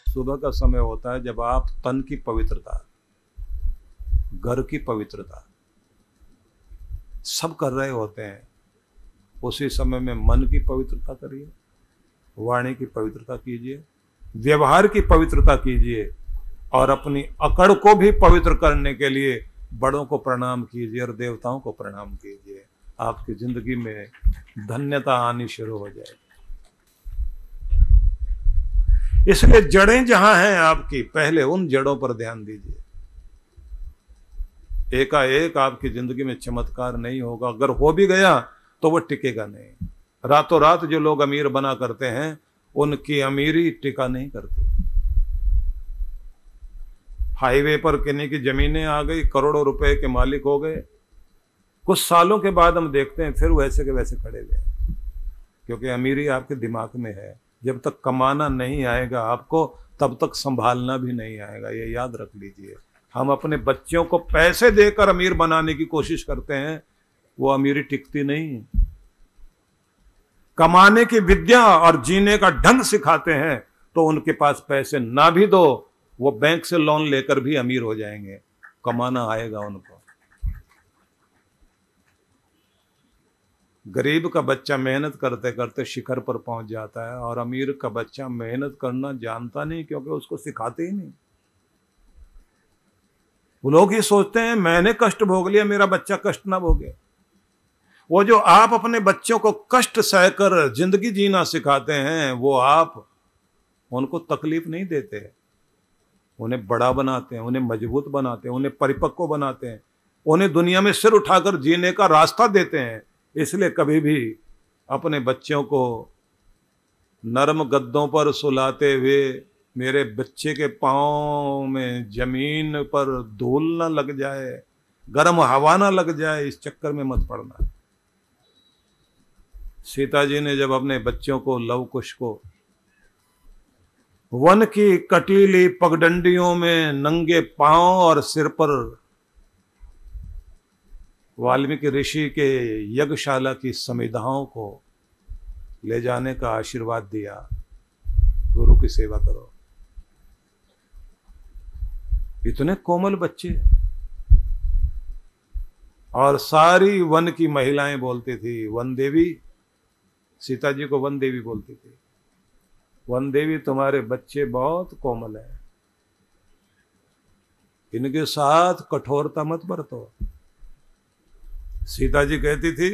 सुबह का समय होता है जब आप तन की पवित्रता, घर की पवित्रता सब कर रहे होते हैं। उसी समय में मन की पवित्रता करिए, वाणी की पवित्रता कीजिए, व्यवहार की पवित्रता कीजिए और अपनी अकड़ को भी पवित्र करने के लिए बड़ों को प्रणाम कीजिए और देवताओं को प्रणाम कीजिए। आपकी जिंदगी में धन्यता आनी शुरू हो जाएगी। इसलिए जड़ें जहां हैं आपकी, पहले उन जड़ों पर ध्यान दीजिए। एकाएक आपकी जिंदगी में चमत्कार नहीं होगा, अगर हो भी गया तो वो टिकेगा नहीं। रातों रात जो लोग अमीर बना करते हैं उनकी अमीरी टिका नहीं करती। हाईवे पर किन्हीं की जमीनें आ गई, करोड़ों रुपए के मालिक हो गए, कुछ सालों के बाद हम देखते हैं फिर वैसे के वैसे खड़े गए, क्योंकि अमीरी आपके दिमाग में है। जब तक कमाना नहीं आएगा आपको, तब तक संभालना भी नहीं आएगा, ये याद रख लीजिए। हम अपने बच्चों को पैसे देकर अमीर बनाने की कोशिश करते हैं, वो अमीरी टिकती नहीं। कमाने की विद्या और जीने का ढंग सिखाते हैं तो उनके पास पैसे ना भी दो, वो बैंक से लोन लेकर भी अमीर हो जाएंगे, कमाना आएगा उनको। गरीब का बच्चा मेहनत करते करते शिखर पर पहुंच जाता है और अमीर का बच्चा मेहनत करना जानता नहीं, क्योंकि उसको सिखाते ही नहीं। वो लोग ये सोचते हैं मैंने कष्ट भोग लिया, मेरा बच्चा कष्ट ना भोगे। वो जो आप अपने बच्चों को कष्ट सहकर जिंदगी जीना सिखाते हैं, वो आप उनको तकलीफ नहीं देते, उन्हें बड़ा बनाते हैं, उन्हें मजबूत बनाते हैं, उन्हें परिपक्व बनाते हैं, उन्हें दुनिया में सिर उठाकर जीने का रास्ता देते हैं। इसलिए कभी भी अपने बच्चों को नरम गद्दों पर सुलाते हुए मेरे बच्चे के पांव में जमीन पर धूल ना लग जाए, गर्म हवा ना लग जाए, इस चक्कर में मत पड़ना। सीता जी ने जब अपने बच्चों को, लव कुश को, वन की कटीली पगडंडियों में नंगे पांव और सिर पर वाल्मीकि ऋषि के यज्ञशाला की समिधाओं को ले जाने का आशीर्वाद दिया, गुरु की सेवा करो। इतने कोमल बच्चे, और सारी वन की महिलाएं बोलती थी वन देवी, सीता जी को वन देवी बोलती थी, वन देवी तुम्हारे बच्चे बहुत कोमल हैं, इनके साथ कठोरता मत बरतो। सीता जी कहती थी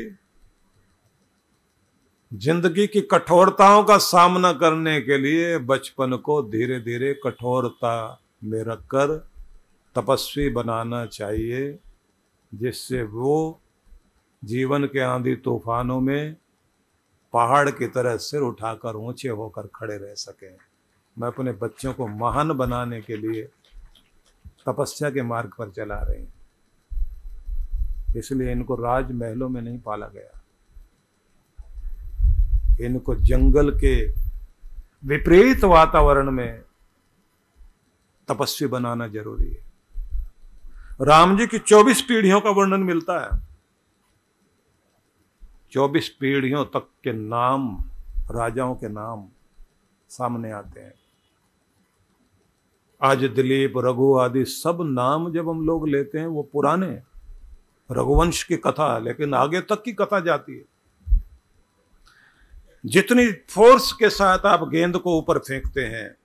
जिंदगी की कठोरताओं का सामना करने के लिए बचपन को धीरे धीरे कठोरता में रखकर तपस्वी बनाना चाहिए, जिससे वो जीवन के आंधी तूफानों में पहाड़ की तरह सिर उठाकर ऊंचे होकर खड़े रह सकें। मैं अपने बच्चों को महान बनाने के लिए तपस्या के मार्ग पर चला रही हूं, इसलिए इनको राजमहलों में नहीं पाला गया, इनको जंगल के विपरीत वातावरण में तपस्वी बनाना जरूरी है। राम जी की 24 पीढ़ियों का वर्णन मिलता है, 24 पीढ़ियों तक के नाम, राजाओं के नाम सामने आते हैं। आज दिलीप, रघु आदि सब नाम जब हम लोग लेते हैं वो पुराने रघुवंश की कथा, लेकिन आगे तक की कथा जाती है। जितनी फोर्स के साथ आप गेंद को ऊपर फेंकते हैं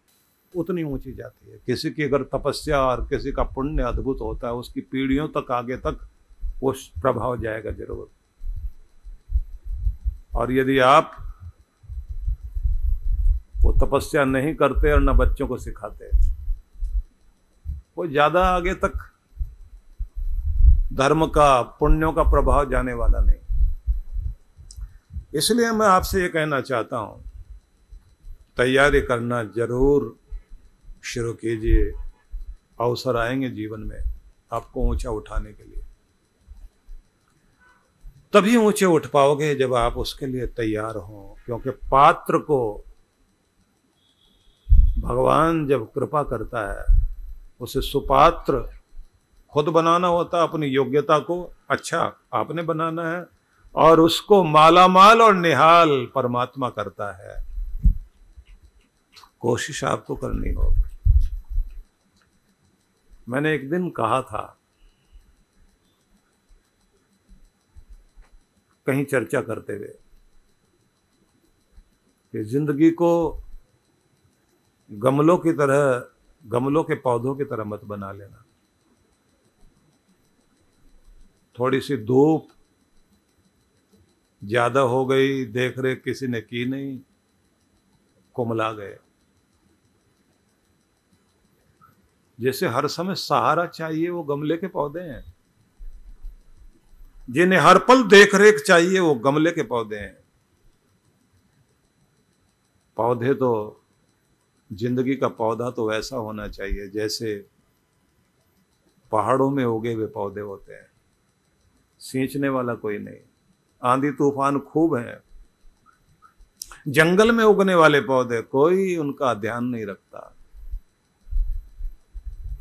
उतनी ऊंची जाती है। किसी की अगर तपस्या और किसी का पुण्य अद्भुत होता है, उसकी पीढ़ियों तक आगे तक वो प्रभाव जाएगा जरूर। और यदि आप वो तपस्या नहीं करते और न बच्चों को सिखाते, वो ज्यादा आगे तक धर्म का, पुण्यों का प्रभाव जाने वाला नहीं। इसलिए मैं आपसे ये कहना चाहता हूं, तैयारी करना जरूर शुरू कीजिए। अवसर आएंगे जीवन में आपको ऊंचा उठाने के लिए, तभी ऊंचे उठ पाओगे जब आप उसके लिए तैयार हों। क्योंकि पात्र को भगवान जब कृपा करता है, उसे सुपात्र खुद बनाना होता है, अपनी योग्यता को अच्छा आपने बनाना है, और उसको मालामाल और निहाल परमात्मा करता है। कोशिश आपको करनी होगी। मैंने एक दिन कहा था, कहीं चर्चा करते हुए, कि जिंदगी को गमलों की तरह, गमलों के पौधों की तरह मत बना लेना। थोड़ी सी धूप ज्यादा हो गई, देख रेख किसी ने की नहीं, कुमला गए। जैसे हर समय सहारा चाहिए वो गमले के पौधे हैं, जिन्हें हर पल देख रेख चाहिए वो गमले के पौधे हैं। पौधे तो, जिंदगी का पौधा तो वैसा होना चाहिए जैसे पहाड़ों में उगे हुए पौधे होते हैं, सींचने वाला कोई नहीं। आंधी तूफान खूब है, जंगल में उगने वाले पौधे कोई उनका ध्यान नहीं रखता,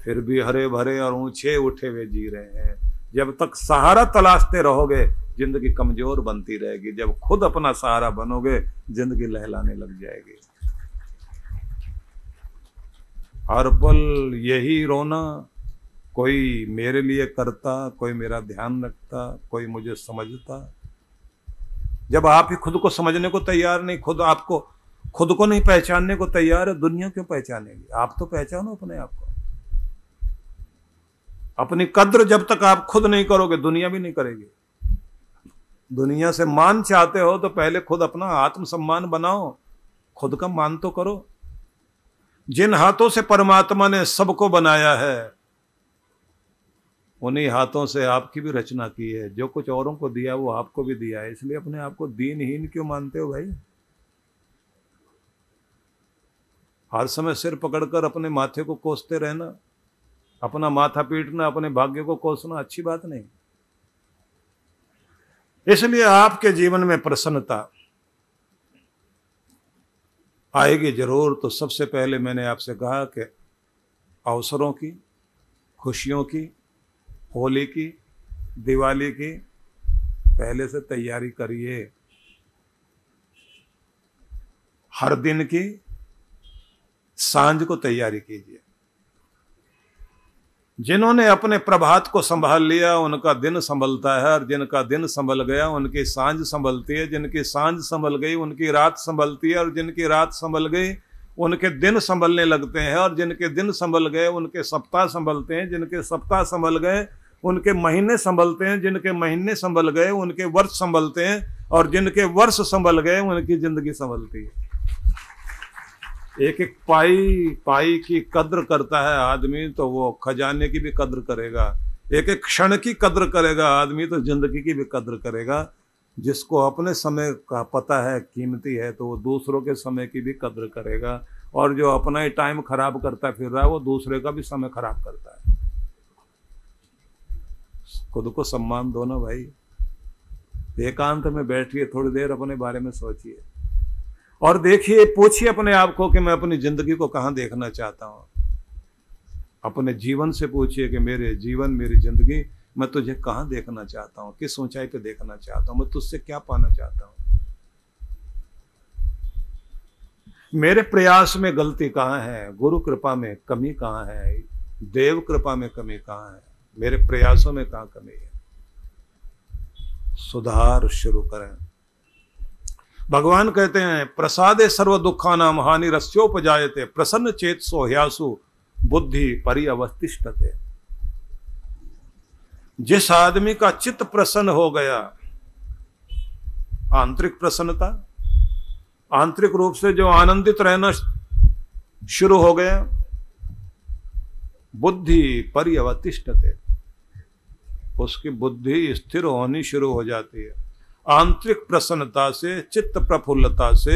फिर भी हरे भरे और ऊंचे उठे हुए जी रहे हैं। जब तक सहारा तलाशते रहोगे जिंदगी कमजोर बनती रहेगी, जब खुद अपना सहारा बनोगे जिंदगी लहलाने लग जाएगी। हर पल यही रोना, कोई मेरे लिए करता, कोई मेरा ध्यान रखता, कोई मुझे समझता। जब आप ही खुद को समझने को तैयार नहीं, खुद को नहीं पहचानने को तैयार है, दुनिया क्यों पहचानेगी? आप तो पहचानो अपने आप को। अपनी कद्र जब तक आप खुद नहीं करोगे दुनिया भी नहीं करेगी। दुनिया से मान चाहते हो तो पहले खुद अपना आत्मसम्मान बनाओ, खुद का मान तो करो। जिन हाथों से परमात्मा ने सबको बनाया है उन्हीं हाथों से आपकी भी रचना की है। जो कुछ औरों को दिया वो आपको भी दिया है, इसलिए अपने आप को दीनहीन क्यों मानते हो भाई? हर समय सिर पकड़कर अपने माथे को कोसते रहना, अपना माथा पीटना, अपने भाग्य को कोसना अच्छी बात नहीं। इसलिए आपके जीवन में प्रसन्नता आएगी जरूर। तो सबसे पहले मैंने आपसे कहा कि अवसरों की, खुशियों की, होली की, दिवाली की पहले से तैयारी करिए। हर दिन की सांझ को तैयारी कीजिए। जिन्होंने अपने प्रभात को संभाल लिया उनका दिन संभलता है, और जिनका दिन संभल गया उनकी सांझ संभलती है। जिनकी सांझ संभल गई उनकी रात संभलती है, और जिनकी रात संभल गई उनके दिन संभलने लगते हैं, और जिनके दिन संभल गए उनके सप्ताह संभलते हैं। जिनके सप्ताह संभल गए उनके महीने संभलते हैं, जिनके महीने संभल गए उनके वर्ष संभलते हैं, और जिनके वर्ष संभल गए उनकी जिंदगी संभलती है। एक एक पाई की कद्र करता है आदमी तो वो खजाने की भी कद्र करेगा। एक एक क्षण की कद्र करेगा आदमी तो जिंदगी की भी कद्र करेगा। जिसको अपने समय का पता है कीमती है तो वो दूसरों के समय की भी कद्र करेगा, और जो अपना ही टाइम खराब करता फिर रहा है वो दूसरे का भी समय खराब करता है। खुद को सम्मान दो ना भाई। एकांत में बैठिए, थोड़ी देर अपने बारे में सोचिए और देखिए, पूछिए अपने आप को कि मैं अपनी जिंदगी को कहाँ देखना चाहता हूँ। अपने जीवन से पूछिए कि मेरे जीवन, मेरी जिंदगी, मैं तुझे कहाँ देखना चाहता हूँ, किस ऊंचाई पे देखना चाहता हूँ, मैं तुझसे क्या पाना चाहता हूँ। मेरे प्रयास में गलती कहाँ है, गुरु कृपा में कमी कहाँ है, देव कृपा में कमी कहाँ है, मेरे प्रयासों में कहाँ कमी है। सुधार शुरू करें। भगवान कहते हैं प्रसादे सर्व दुखानाम हानि रस्योपजायते प्रसन्न चेत सो ह्यासु बुद्धि परिअवस्थिष्ठते। जिस आदमी का चित्त प्रसन्न हो गया, आंतरिक प्रसन्नता, आंतरिक रूप से जो आनंदित रहना शुरू हो गया, बुद्धि परिअवस्थिष्ठते, उसकी बुद्धि स्थिर होनी शुरू हो जाती है। आंतरिक प्रसन्नता से, चित्त प्रफुल्लता से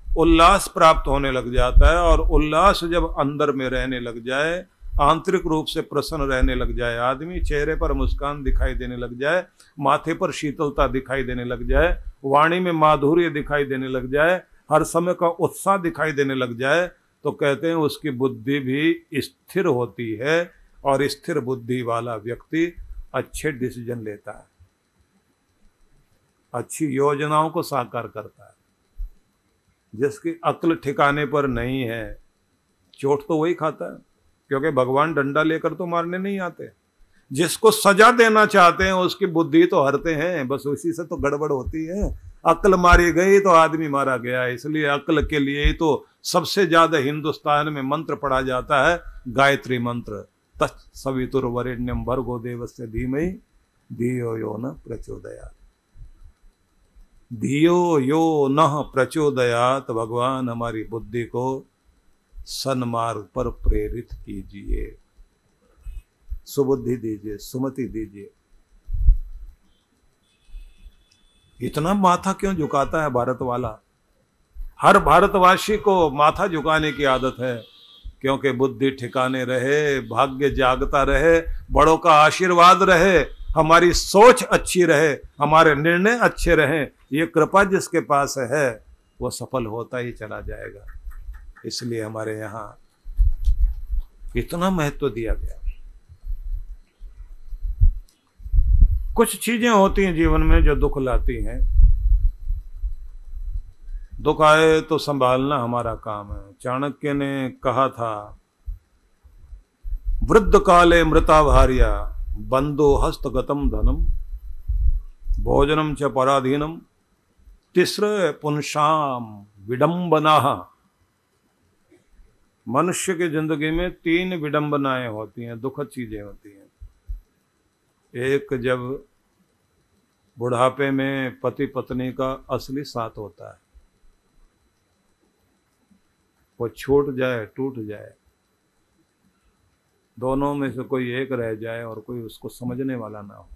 उल्लास प्राप्त होने लग जाता है, और उल्लास जब अंदर में रहने लग जाए, आंतरिक रूप से प्रसन्न रहने लग जाए आदमी, चेहरे पर मुस्कान दिखाई देने लग जाए, माथे पर शीतलता दिखाई देने लग जाए, वाणी में माधुर्य दिखाई देने लग जाए, हर समय का उत्साह दिखाई देने लग जाए, तो कहते हैं उसकी बुद्धि भी स्थिर होती है, और स्थिर बुद्धि वाला व्यक्ति अच्छे डिसीजन लेता है, अच्छी योजनाओं को साकार करता है। जिसकी अक्ल ठिकाने पर नहीं है चोट तो वही खाता है, क्योंकि भगवान डंडा लेकर तो मारने नहीं आते। जिसको सजा देना चाहते हैं उसकी बुद्धि तो हरते हैं, बस उसी से तो गड़बड़ होती है। अक्ल मारी गई तो आदमी मारा गया। इसलिए अक्ल के लिए ही तो सबसे ज्यादा हिंदुस्तान में मंत्र पढ़ा जाता है, गायत्री मंत्र। तत्सवितुर्वरेण्यं भर्गो देवस्य धीमहि धियो यो न प्रचोदयात्। धियो यो न प्रचोदयात्। भगवान हमारी बुद्धि को सन्मार्ग पर प्रेरित कीजिए, सुबुद्धि दीजिए, सुमति दीजिए। इतना माथा क्यों झुकाता है भारत वाला? हर भारतवासी को माथा झुकाने की आदत है, क्योंकि बुद्धि ठिकाने रहे, भाग्य जागता रहे, बड़ों का आशीर्वाद रहे, हमारी सोच अच्छी रहे, हमारे निर्णय अच्छे रहें। ये कृपा जिसके पास है वो सफल होता ही चला जाएगा। इसलिए हमारे यहाँ इतना महत्व दिया गया। कुछ चीजें होती हैं जीवन में जो दुख लाती हैं। दुख आए तो संभालना हमारा काम है। चाणक्य ने कहा था, वृद्ध काले मृता भार्या बंधो हस्तगतम धनम भोजनम च पराधीनम तिस्र पुंसाम विडंबना। मनुष्य की जिंदगी में 3 विडंबनाएं होती हैं, दुखद चीजें होती हैं। एक, जब बुढ़ापे में पति पत्नी का असली साथ होता है, वो छूट जाए, टूट जाए, दोनों में से कोई एक रह जाए और कोई उसको समझने वाला ना हो।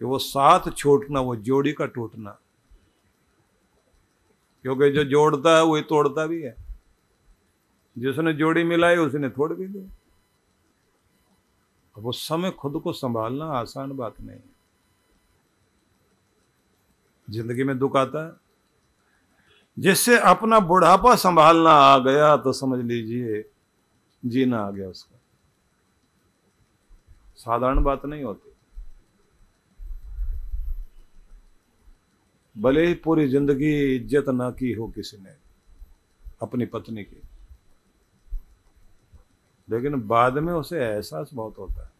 कि वो साथ छूटना, वो जोड़ी का टूटना, क्योंकि जो जोड़ता है वही तोड़ता भी है। जिसने जोड़ी मिलाई उसने तोड़ भी दी। अब उस समय खुद को संभालना आसान बात नहीं है। जिंदगी में दुख आता है, जिससे अपना बुढ़ापा संभालना आ गया तो समझ लीजिए जीना आ गया उसका। साधारण बात नहीं होती। भले ही पूरी जिंदगी इज्जत ना की हो किसी ने अपनी पत्नी की, लेकिन बाद में उसे एहसास बहुत होता है।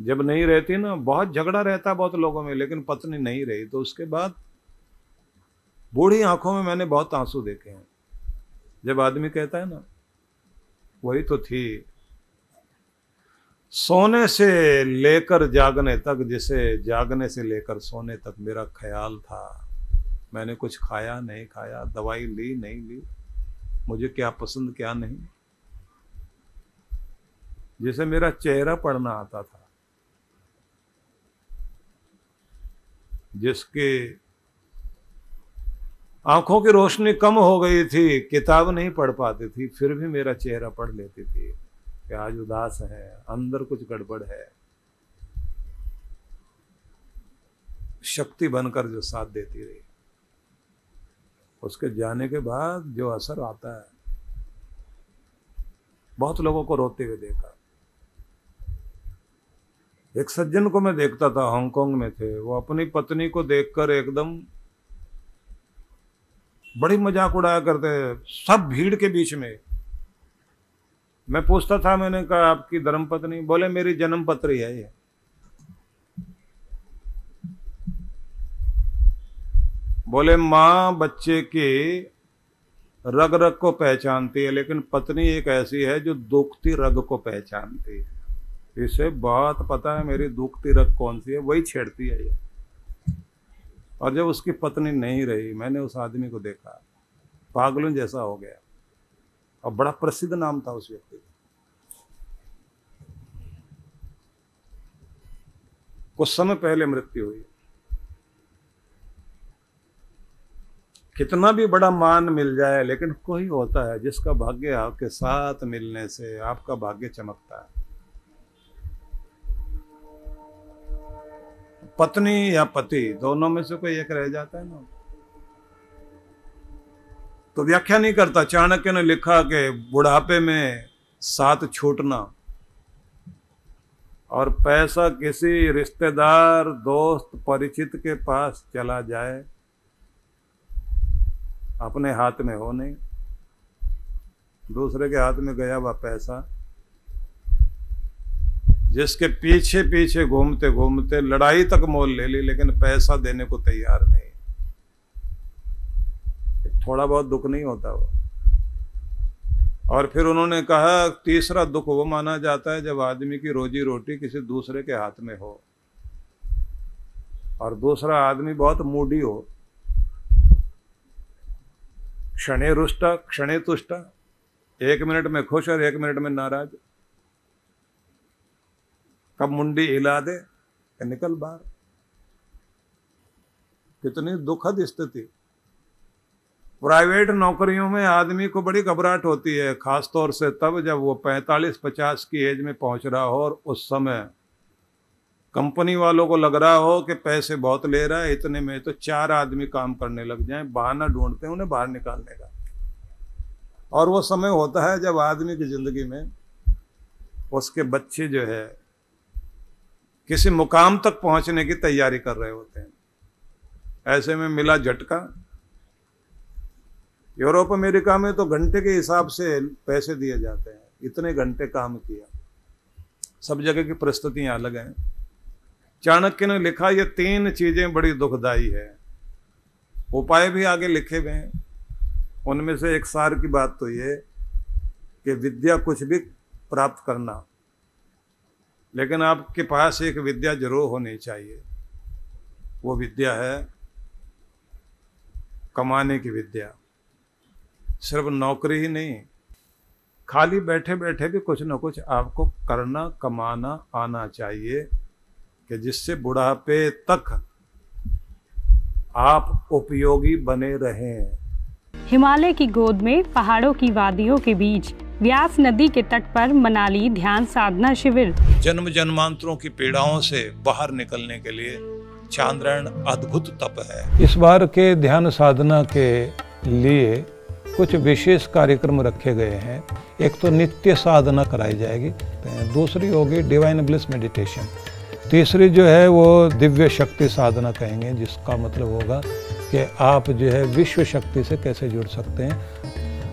जब नहीं रहती ना, बहुत झगड़ा रहता है बहुत लोगों में, लेकिन पत्नी नहीं रही तो उसके बाद बूढ़ी आंखों में मैंने बहुत आंसू देखे हैं। जब आदमी कहता है ना, वही तो थी सोने से लेकर जागने तक, जिसे जागने से लेकर सोने तक मेरा ख्याल था। मैंने कुछ खाया नहीं खाया, दवाई ली नहीं ली, मुझे क्या पसंद क्या नहीं, जिसे मेरा चेहरा पढ़ना आता था, जिसके आंखों की रोशनी कम हो गई थी, किताब नहीं पढ़ पाती थी, फिर भी मेरा चेहरा पढ़ लेती थी कि आज उदास है, अंदर कुछ गड़बड़ है। शक्ति बनकर जो साथ देती रही, उसके जाने के बाद जो असर आता है, बहुत लोगों को रोते हुए देखा। एक सज्जन को मैं देखता था, हांगकांग में थे, वो अपनी पत्नी को देखकर एकदम बड़ी मजाक उड़ाया करते, सब भीड़ के बीच में। मैं पूछता था, मैंने कहा आपकी धर्मपत्नी? बोले मेरी जन्म पत्री है ये। बोले माँ बच्चे की रग रग को पहचानती है, लेकिन पत्नी एक ऐसी है जो दुखती रग को पहचानती है। इसे बहुत पता है मेरी दुखती रग कौन सी है, वही छेड़ती है ये। और जब उसकी पत्नी नहीं रही, मैंने उस आदमी को देखा, पागलों जैसा हो गया। और बड़ा प्रसिद्ध नाम था उस व्यक्ति का। कुछ समय पहले मृत्यु हुई। कितना भी बड़ा मान मिल जाए, लेकिन कोई होता है जिसका भाग्य आपके साथ मिलने से आपका भाग्य चमकता है। पत्नी या पति, दोनों में से कोई एक रह जाता है ना, तो व्याख्या नहीं करता। चाणक्य ने लिखा कि बुढ़ापे में साथ छूटना और पैसा किसी रिश्तेदार दोस्त परिचित के पास चला जाए अपने हाथ में हो नहीं, दूसरे के हाथ में गया हुआ पैसा, जिसके पीछे पीछे घूमते घूमते लड़ाई तक मोल ले ली, लेकिन पैसा देने को तैयार नहीं। थोड़ा बहुत दुख नहीं होता वो। और फिर उन्होंने कहा तीसरा दुख वो माना जाता है जब आदमी की रोजी रोटी किसी दूसरे के हाथ में हो और दूसरा आदमी बहुत मूडी हो, क्षणे रुष्टा क्षणे तुष्टा, 1 मिनट में खुश और 1 मिनट में नाराज, कब मुंडी हिला दे निकल बाहर। कितनी दुखद स्थिति। प्राइवेट नौकरियों में आदमी को बड़ी घबराहट होती है, खासतौर से तब जब वो 45-50 की एज में पहुंच रहा हो और उस समय कंपनी वालों को लग रहा हो कि पैसे बहुत ले रहा है, इतने में तो 4 आदमी काम करने लग जाएं, बहाना ढूंढते हैं उन्हें बाहर निकालने का। और वो समय होता है जब आदमी की जिंदगी में उसके बच्चे जो है किसी मुकाम तक पहुंचने की तैयारी कर रहे होते हैं। ऐसे में मिला झटका। यूरोप अमेरिका में तो घंटे के हिसाब से पैसे दिए जाते हैं, इतने घंटे काम किया। सब जगह की परिस्थितियां अलग हैं। चाणक्य ने लिखा ये 3 चीजें बड़ी दुखदाई है। उपाय भी आगे लिखे हुए हैं। उनमें से एक सार की बात तो ये कि विद्या कुछ भी प्राप्त करना, लेकिन आपके पास एक विद्या जरूर होनी चाहिए। वो विद्या है कमाने की विद्या। सिर्फ नौकरी ही नहीं, खाली बैठे बैठे भी कुछ ना कुछ आपको करना कमाना आना चाहिए कि जिससे बुढ़ापे तक आप उपयोगी बने रहें। हिमालय की गोद में पहाड़ों की वादियों के बीच व्यास नदी के तट पर मनाली ध्यान साधना शिविर। जन्म जन्मांतरों की पीड़ाओं से बाहर निकलने के लिए चांद्रायण अद्भुत तप है। इस बार के ध्यान साधना के लिए कुछ विशेष कार्यक्रम रखे गए हैं। एक तो नित्य साधना कराई जाएगी, दूसरी होगी डिवाइन ब्लिस मेडिटेशन, तीसरी जो है वो दिव्य शक्ति साधना कहेंगे, जिसका मतलब होगा कि आप जो है विश्व शक्ति से कैसे जुड़ सकते हैं,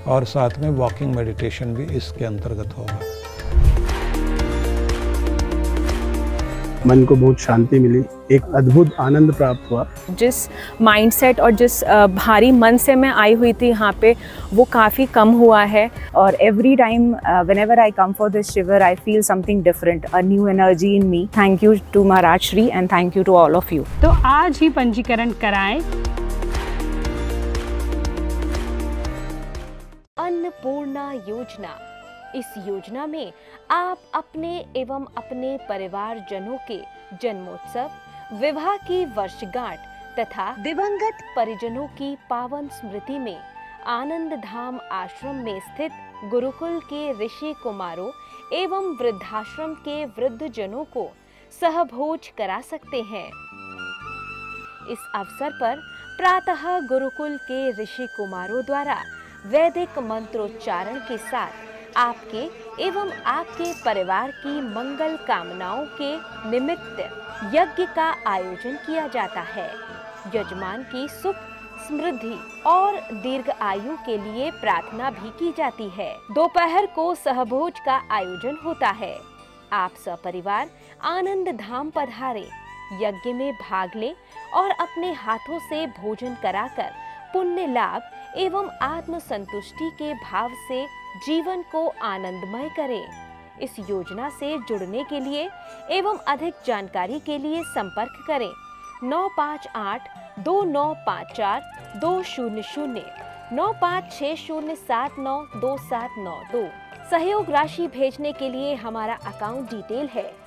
और साथ में वॉकिंग मेडिटेशन भी इसके अंतर्गत होगा। मन को बहुत शांति मिली, एक अद्भुत आनंद प्राप्त हुआ। जिस माइंडसेट और जिस भारी मन से मैं आई हुई थी यहाँ पे, वो काफ़ी कम हुआ है। और every time whenever I come for this शिविर I feel something different, a new energy in me. Thank you to Maharaj Shri and thank you to all of you. तो आज ही पंजीकरण कराएं। अन्नपूर्णा योजना। इस योजना में आप अपने एवं अपने परिवारजनों के जन्मोत्सव, विवाह की वर्षगांठ तथा दिवंगत परिजनों की पावन स्मृति में आनंद धाम आश्रम में स्थित गुरुकुल के ऋषि कुमारों एवं वृद्धाश्रम के वृद्धजनों को सहभोज करा सकते हैं। इस अवसर पर प्रातः गुरुकुल के ऋषि कुमारों द्वारा वैदिक मंत्रोच्चारण के साथ आपके एवं आपके परिवार की मंगल कामनाओं के निमित्त यज्ञ का आयोजन किया जाता है। यजमान की सुख समृद्धि और दीर्घ आयु के लिए प्रार्थना भी की जाती है। दोपहर को सहभोज का आयोजन होता है। आप सपरिवार आनंद धाम पधारे, यज्ञ में भाग लें और अपने हाथों से भोजन कराकर पुण्य लाभ एवं आत्म संतुष्टि के भाव से जीवन को आनंदमय करें। इस योजना से जुड़ने के लिए एवं अधिक जानकारी के लिए संपर्क करें 9582954200 9560792792। सहयोग राशि भेजने के लिए हमारा अकाउंट डिटेल है।